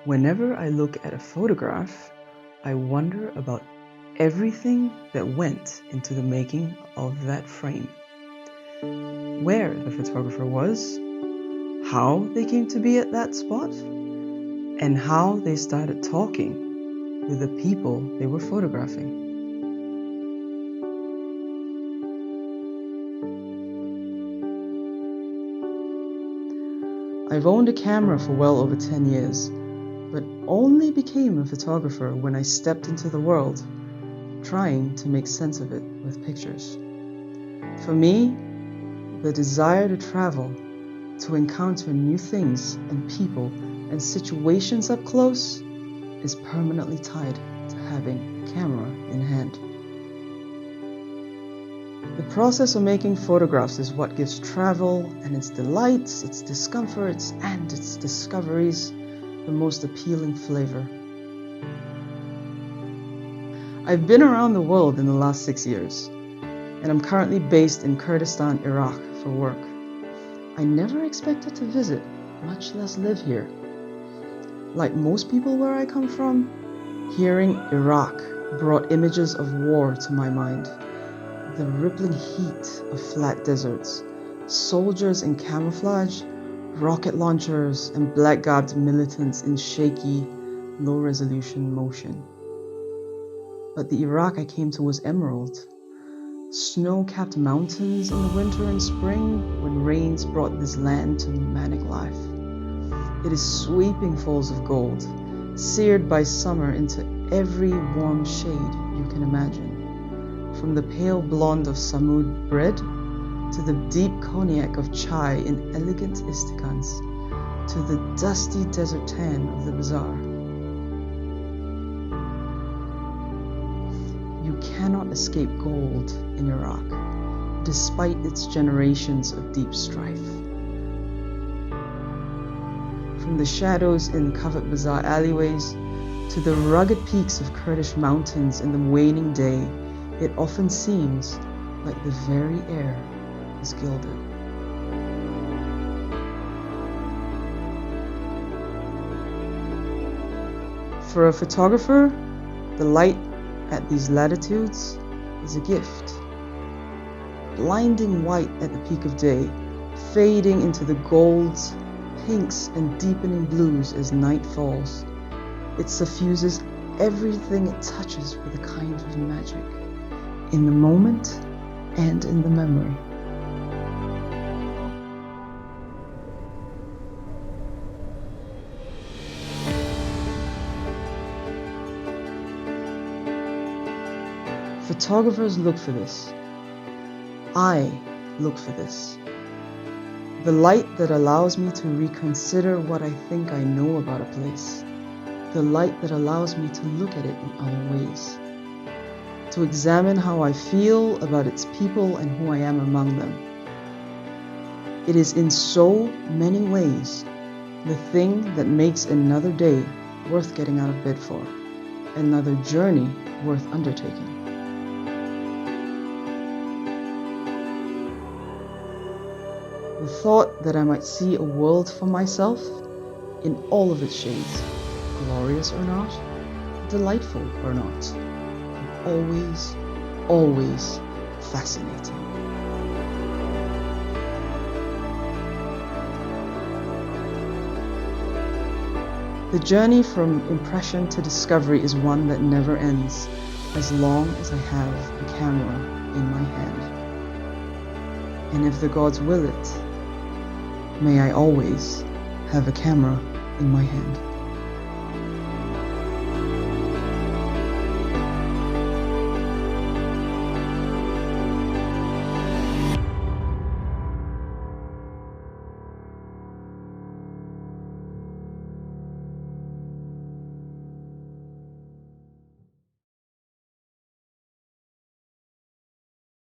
Whenever I look at a photograph, I wonder about everything that went into the making of that frame. Where the photographer was, how they came to be at that spot, and how they started talking with the people they were photographing. I've owned a camera for well over 10 years, but only became a photographer when I stepped into the world, trying to make sense of it with pictures. For me, the desire to travel, to encounter new things and people and situations up close is permanently tied to having a camera in hand. The process of making photographs is what gives travel and its delights, its discomforts, and its discoveries the most appealing flavor. I've been around the world in the last 6 years, and I'm currently based in Kurdistan, Iraq for work. I never expected to visit, much less live here. Like most people where I come from, hearing Iraq brought images of war to my mind. The rippling heat of flat deserts, soldiers in camouflage, rocket launchers, and black-garbed militants in shaky, low-resolution motion. But the Iraq I came to was emerald. Snow-capped mountains in the winter and spring when rains brought this land to manic life. It is sweeping falls of gold, seared by summer into every warm shade you can imagine. From the pale blonde of Samud bread to the deep cognac of chai in elegant istikans, to the dusty desert tan of the bazaar. You cannot escape gold in Iraq, despite its generations of deep strife. From the shadows in 𝗩𝗶𝗱𝗲𝗍𝗶𝗀𝗃 alleyways to the rugged peaks of Kurdish mountains in the waning day, it often seems like the very air is gilded. For a photographer, the light at these latitudes is a gift. Blinding white at the peak of day, fading into the golds, pinks, and deepening blues as night falls. It suffuses everything it touches with a kind of magic, in the moment and in the memory. Photographers look for this. I look for this. The light that allows me to reconsider what I think I know about a place. The light that allows me to look at it in other ways. To examine how I feel about its people and who I am among them. It is in so many ways the thing that makes another day worth getting out of bed for, another journey worth undertaking. The thought that I might see a world for myself in all of its shades, glorious or not, delightful or not, always, always fascinating. The journey from impression to discovery is one that never ends, as long as I have a camera in my hand. And if the gods will it, may I always have a camera in my hand.